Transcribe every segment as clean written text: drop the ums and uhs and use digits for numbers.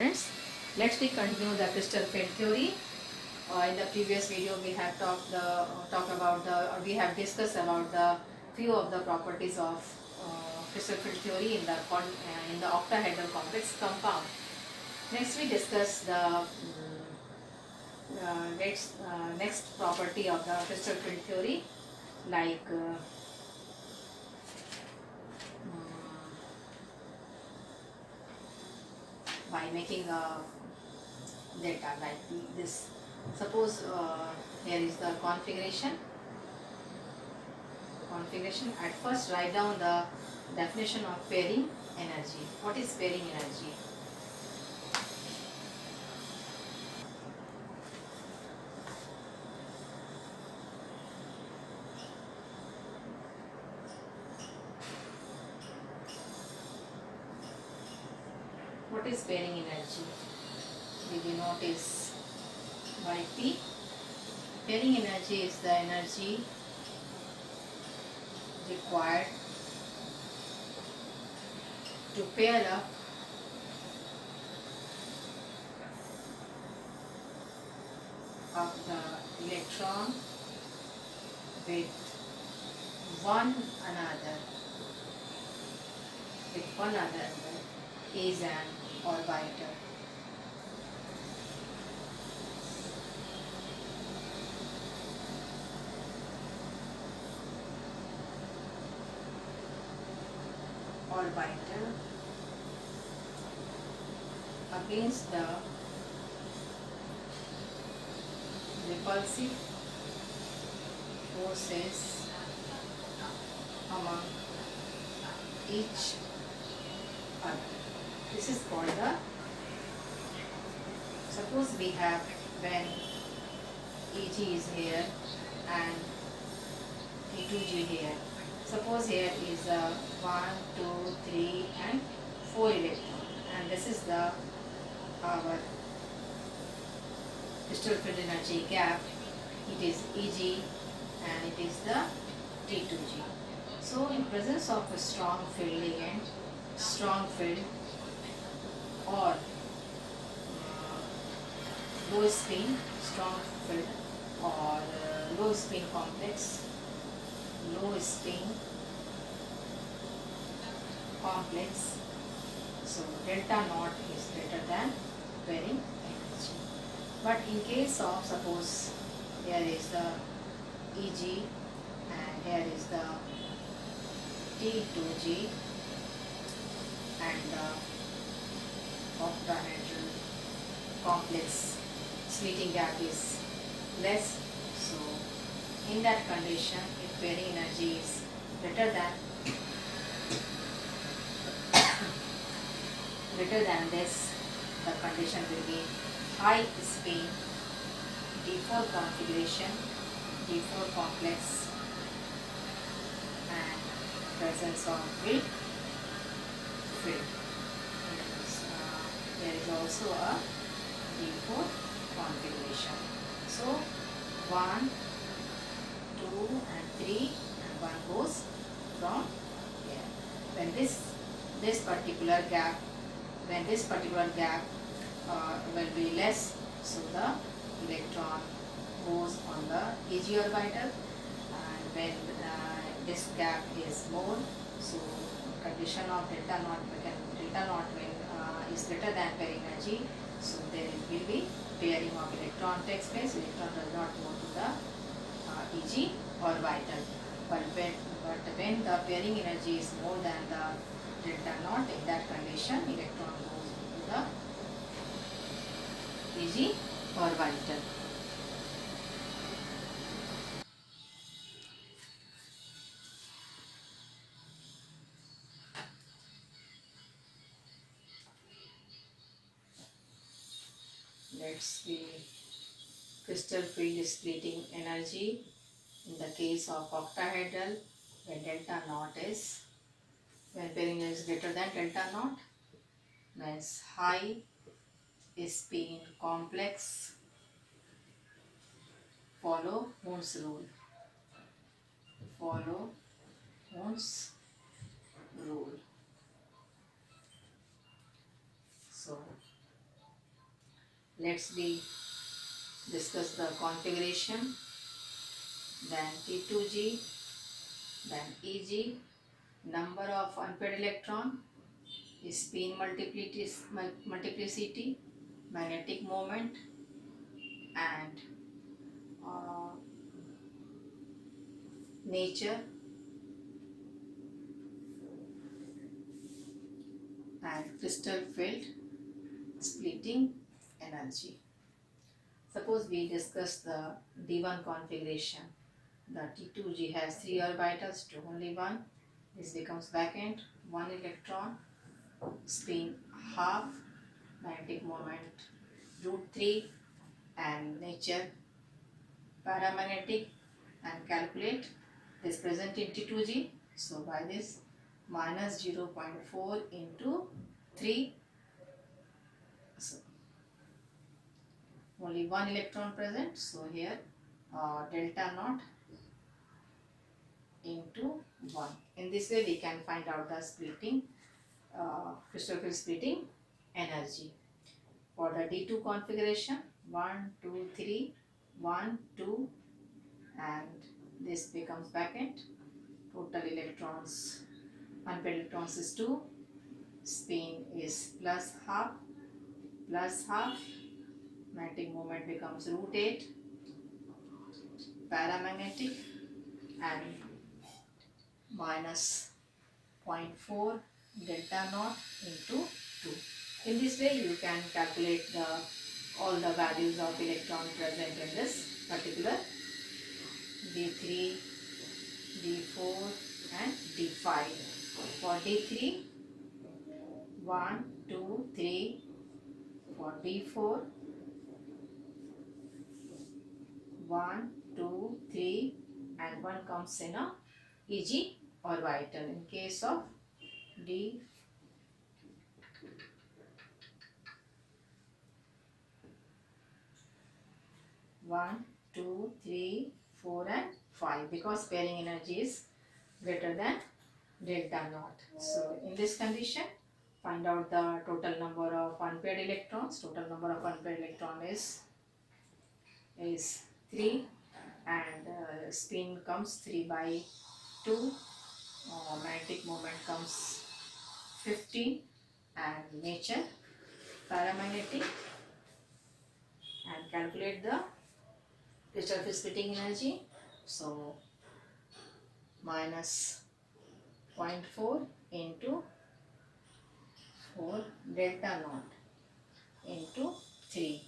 Friends, let's we continue the crystal field theory. In the previous video, we have we have discussed about the few of the properties of crystal field theory in the octahedral complex compound. Next, we discuss the next property of the crystal field theory, like by making a data like this. Suppose here is the configuration. At first, write down the definition of pairing energy. What is pairing energy? What is pairing energy? Did you notice by P? Pairing energy is the energy required to pair up of the electron with one another is an orbiter. Against the repulsive forces among each other. This is called the, suppose we have when Eg is here and E2G here. Suppose here is 1, 2, 3 and 4 electron, and this is the our crystal field energy gap. It is Eg and it is the T2G. So in presence of a strong field ligand, strong field or low spin, strong field or low spin complex, so delta naught is greater than pairing energy. But in case of, suppose here is the Eg and here is the T2G and the octahedral complex splitting gap is less. So in that condition, if pairing energy is greater than this, the condition will be high spin, D4 configuration, D4 complex and presence of weak field. There is also a D4 configuration. So 1, 2 and 3 and 1 goes from here. When this particular gap will be less, so the electron goes on the Eg orbital, and when this gap is more, so condition of delta naught when is greater than pairing energy, so there will be pairing of electron takes place. Electron does not go to the Eg orbital. But when the pairing energy is more than the delta naught, in that condition electron goes into the Eg orbital. Let's see crystal field splitting energy in the case of octahedral, when delta naught is, when pairing is greater than delta naught, means high spin complex follow Moore's rule. So Let's be discuss the configuration, then T2G, then EG, number of unpaired electron, spin multiplicity, magnetic moment, and uh, nature, and crystal field splitting energy. Suppose we discuss the D1 configuration. The T2G has 3 orbitals to only 1. This becomes vacant. 1 electron, spin half, magnetic moment √3, and nature paramagnetic, and calculate this present in T2G. So by this, minus 0.4 into 3. So only 1 electron present. So here delta naught into 1. In this way we can find out the splitting crystal field splitting energy. For the D2 configuration, 1, 2, 3, 1, 2, and this becomes vacant. Total electrons, unpaired electrons is 2, spin is plus half, magnetic moment becomes √8, paramagnetic, and minus 0.4 delta naught into 2. In this way you can calculate all the values of electron present in this particular D3, D4 and D5. For D3, 1, 2, 3. For D4, 1, 2, 3, and 1 comes in a EG orbital. In case of D, one, 2, 3, 4 and 5, because pairing energy is greater than delta naught. So in this condition, find out the total number of unpaired electrons. Total number of unpaired electron is 3, and spin comes 3 by 2. Magnetic moment comes 15, and nature paramagnetic, and calculate the crystal field splitting energy. So minus 0.4 into 4 delta naught into 3.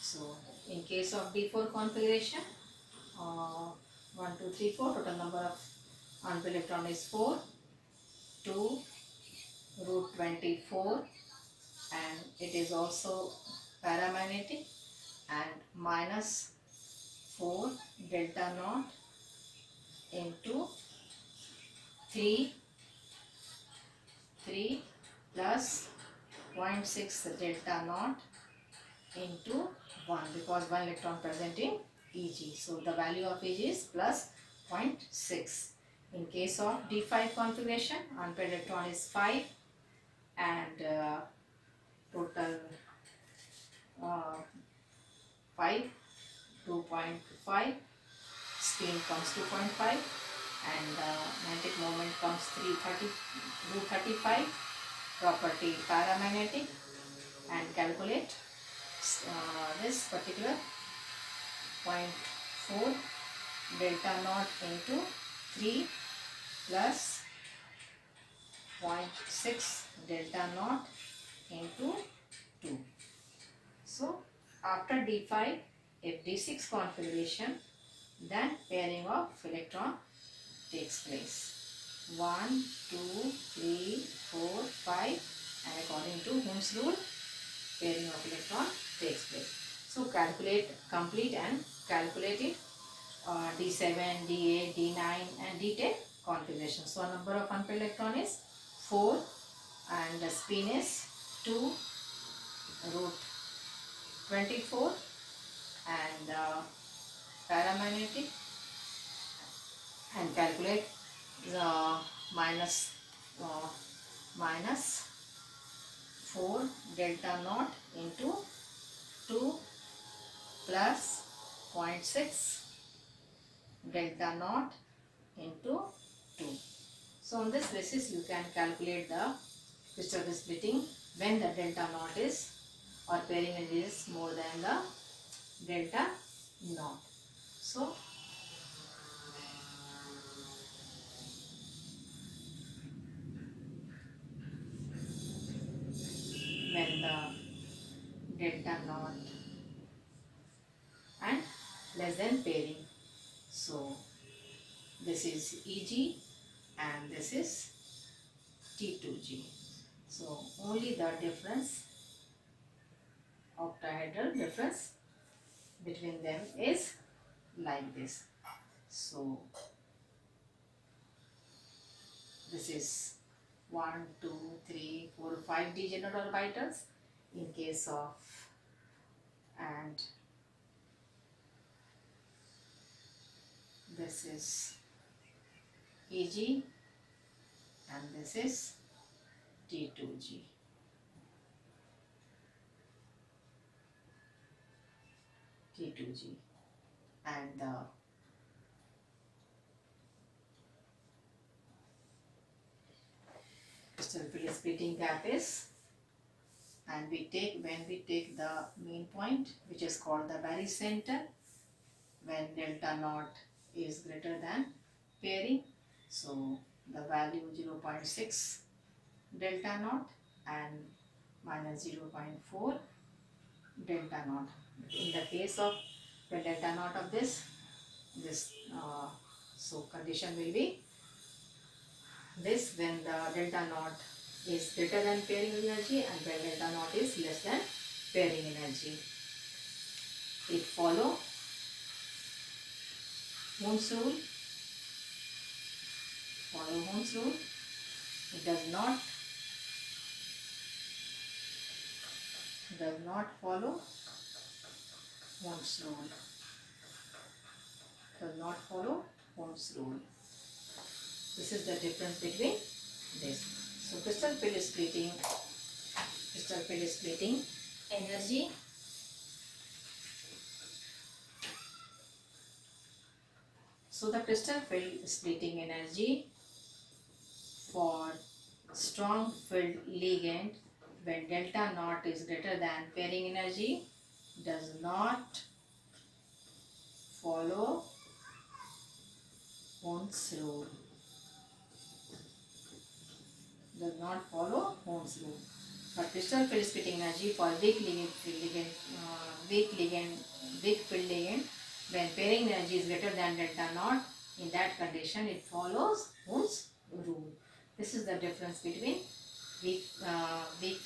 So in case of D4 configuration, 1, 2, 3, 4, total number of unpaired electron is 4, 2 √24, and it is also paramagnetic, and minus 4 delta naught into 3 plus 0.6 delta naught into 1, because 1 electron present in EG. So the value of EG is plus 0.6. In case of D5 configuration, unpaired electron is 5, and total 5, 2.5, spin comes 2.5, and magnetic moment comes 35, property paramagnetic, and calculate this particular 0.4 delta naught into 3 plus 0.6 delta naught into 2. So after D5, if D6 configuration, then pairing of electron takes place. 1, 2, 3, 4, 5, and according to Ohm's rule, pairing of electron takes place. So complete and calculate it, D7, D8, D9 and D10 configuration. So number of unpaired electron is 4, and the spin is 2 √24, and paramagnetic, and calculate the minus 4 delta naught into 2 plus 0.6 delta naught into 2. So on this basis you can calculate the crystal splitting when the delta naught is or pairing energy is more than the delta naught. So when the delta naught and less than pairing. So this is EG and this is T2G. So only the difference, octahedral difference between them is like this. So this is 1, 2, 3, 4, 5 degenerate orbitals in case of, and this is EG and this is T2G. T2G and the crystal field splitting gap is, and when we take the mean point, which is called the barycenter, when delta naught is greater than pairing. So the value 0.6 delta naught and minus 0.4 delta naught. In the case of the delta naught of this so condition will be this when the delta naught is greater than pairing energy and when delta naught is less than pairing energy. It follow Ohm's rule. Follow Ohm's rule. It does not follow Ohm's rule. Does not follow Ohm's rule. This is the difference between this. So crystal field splitting energy So the crystal field splitting energy for strong field ligand when delta naught is greater than pairing energy does not follow Ohm's rule. Does not follow Ohm's rule. But crystal field splitting energy for weak field ligand when pairing energy is greater than delta naught, in that condition it follows Ohm's rule. This is the difference between weak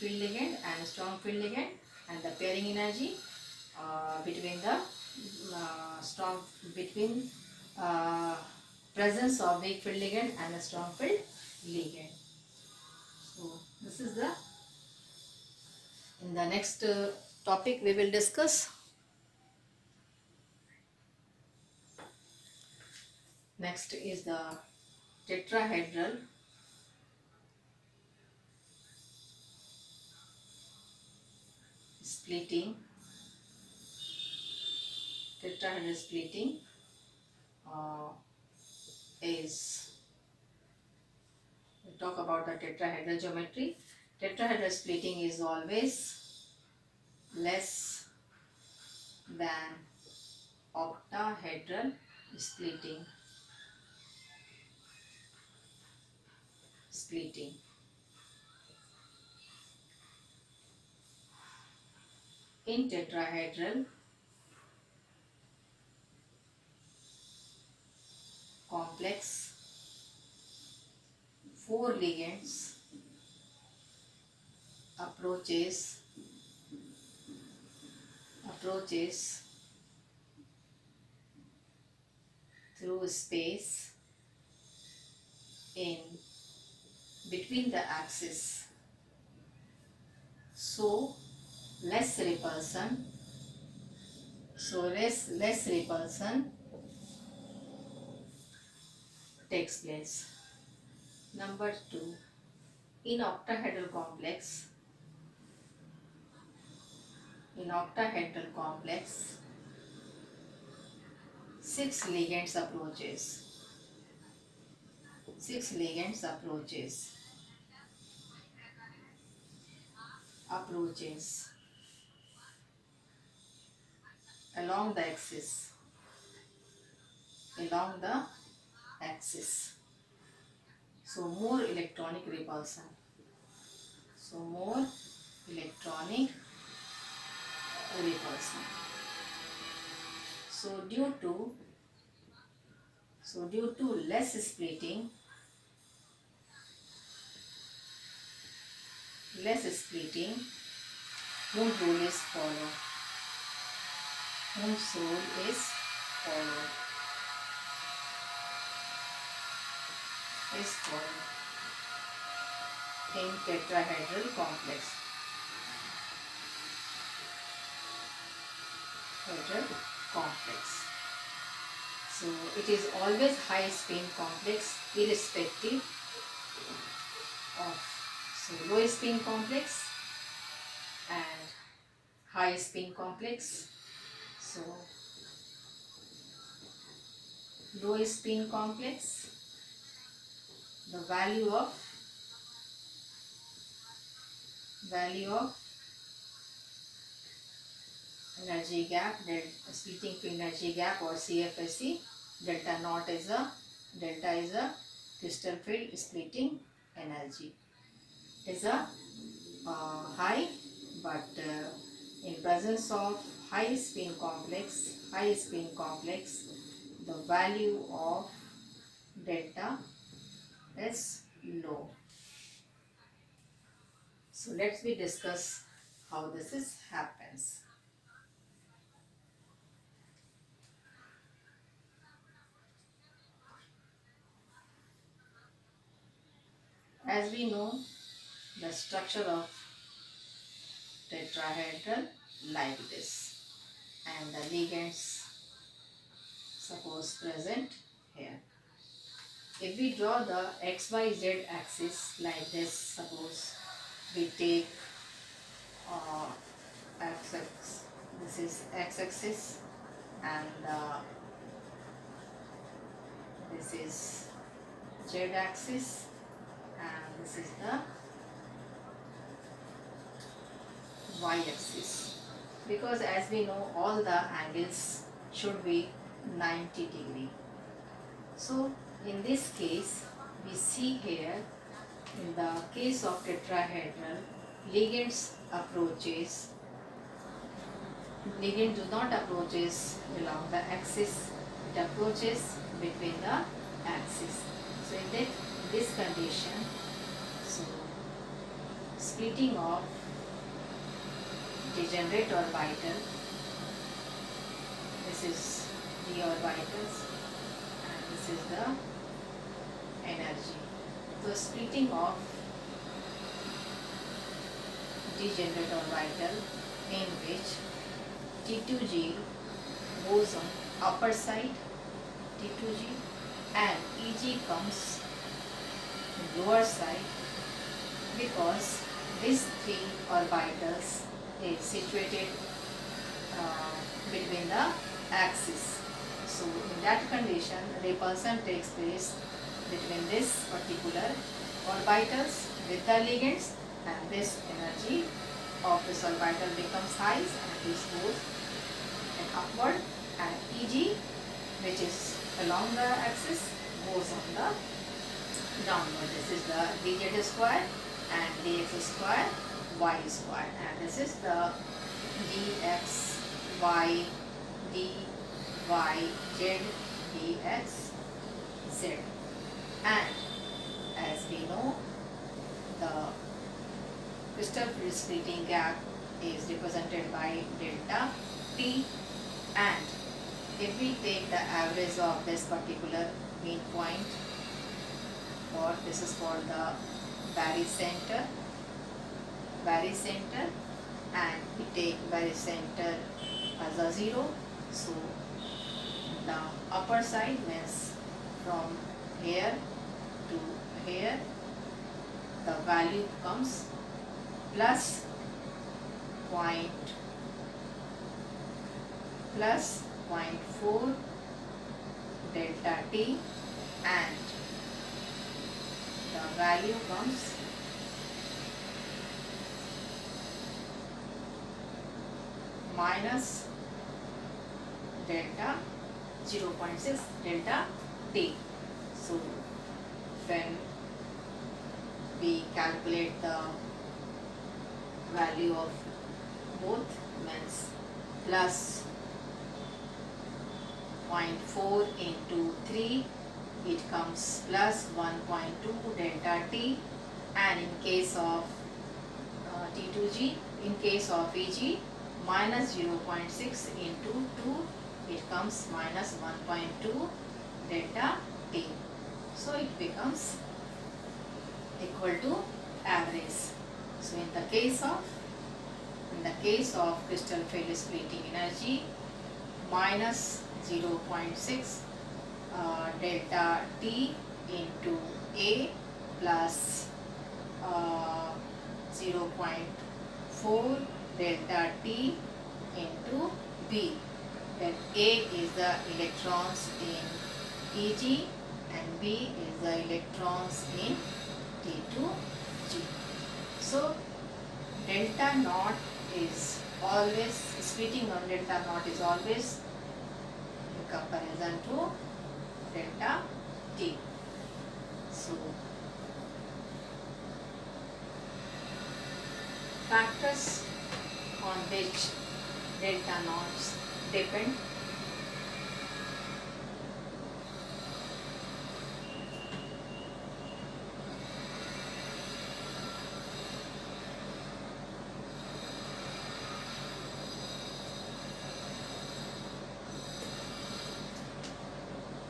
field ligand and strong field ligand, and the pairing energy between the presence of weak field ligand and a strong field ligand. So this is in the next topic we will discuss. Next is the tetrahedral splitting. Tetrahedral splitting is, we talk about the tetrahedral geometry. Tetrahedral splitting is always less than octahedral splitting. In tetrahedral complex, 4 ligands approaches through space in between the axis. So less repulsion takes place. Number 2, in octahedral complex 6 ligands approaches. 6 ligands approaches along the axis. So more electronic repulsion. So due to less splitting, Ohm's rule is followed. In tetrahedral complex. So it is always high spin complex irrespective of low spin complex and high spin complex. So low spin complex, the value of energy gap, splitting field energy gap or CFSE, delta naught is a crystal field splitting energy. Is a high, but in presence of high spin complex, the value of delta is low. So let's discuss how this happens. As we know, the structure of tetrahedral like this, and the ligands suppose present here. If we draw the XYZ axis like this, suppose we take x-axis, this is x-axis, and this is z-axis, and this is the y-axis, because as we know all the angles should be 90 degree. So in this case we see here, in the case of tetrahedral, ligand do not approaches along the axis, it approaches between the axis. So in this condition, so splitting of degenerate orbital, this is d orbitals and this is the energy. So splitting of degenerate orbital, in which T2G goes on upper side, T2G, and EG comes lower side, because these three orbitals is situated between the axis. So in that condition, repulsion takes place between this particular orbitals with the ligands, and this energy of this orbital becomes high, and this goes upward, and EG, which is along the axis, goes on the downward. This is the dz square and dx square y square, and this is the dx y dy z dx z. And as we know, the crystal field splitting gap is represented by delta T, and if we take the average of this particular mean point, or this is called the barycenter, and we take barycenter as a 0, so the upper side means from here to here, the value comes plus 0.4 delta t, and the value comes minus delta 0.6 delta t. So when we calculate the value of both, means plus 0.4 into 3, it comes plus 1.2 delta t, and in case of T2G, in case of EG, minus 0.6 into 2, it comes minus 1.2 delta t. So it becomes equal to average. So in the case of crystal field splitting energy, minus 0.6 delta t into A plus 0.4 delta t into B. Then A is the electrons in EG and B is the electrons in T2G. So delta naught is always, splitting on delta naught is always in comparison to delta T. So factors on which delta naughts depend.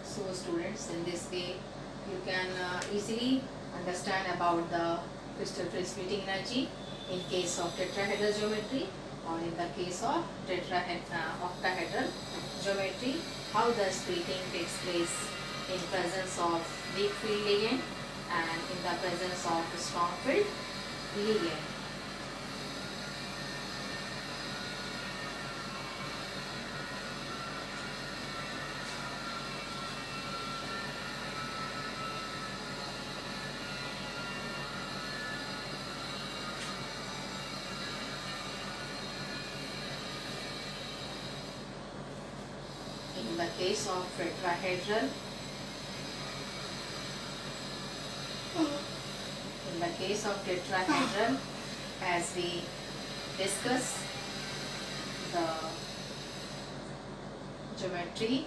So students, in this way you can easily understand about the crystal field splitting energy in case of tetrahedral geometry, or in the case of octahedral geometry, how the splitting takes place in presence of weak field ligand and in the presence of strong field ligand. In the case of tetrahedral, as we discuss the geometry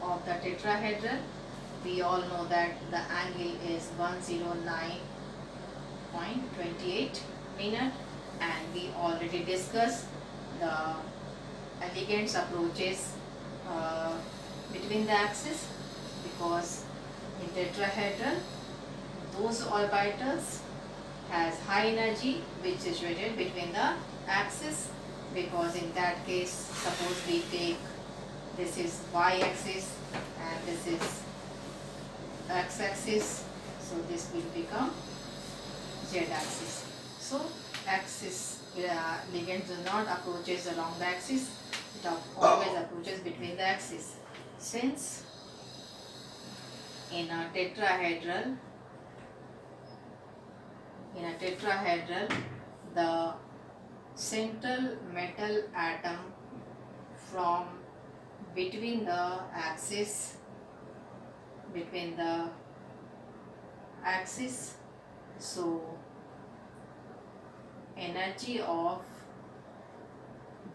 of the tetrahedral, we all know that the angle is 109.28 minute, and we already discussed the ligand's approaches between the axis, because in tetrahedral those orbitals has high energy which is situated between the axis, because in that case, suppose we take this is y axis and this is x axis, so this will become z axis. So axis ligand do not approaches along the axis, it always approaches between the axis. Since in a tetrahedral the central metal atom from between the axis, so energy of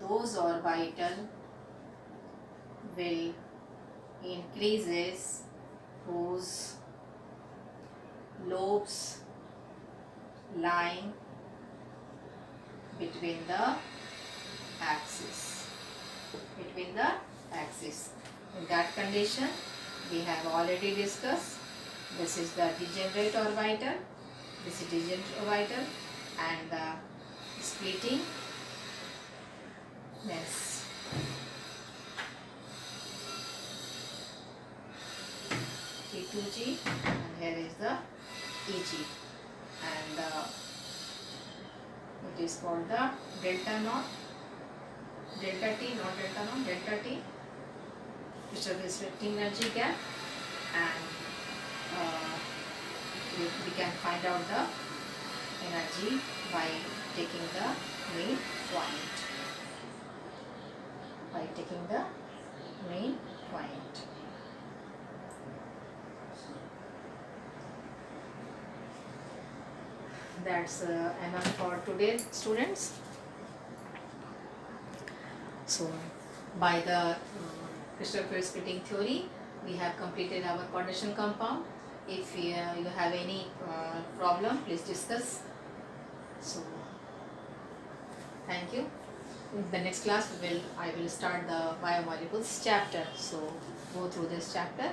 those orbital will increases whose lobes lying between the axis. In that condition, we have already discussed, this is the degenerate orbital, and the splitting means T2G, and here is the EG, and it is called the delta naught, delta T, not delta naught, delta T, crystal splitting energy gap, and we can find out the energy by taking the main point. By taking the main point. That's enough for today, students. So, by the crystal field splitting theory, we have completed our coordination compound. If you have any problem, please discuss. So, thank you. In the next class, I will start the biomolecules chapter. So, go through this chapter.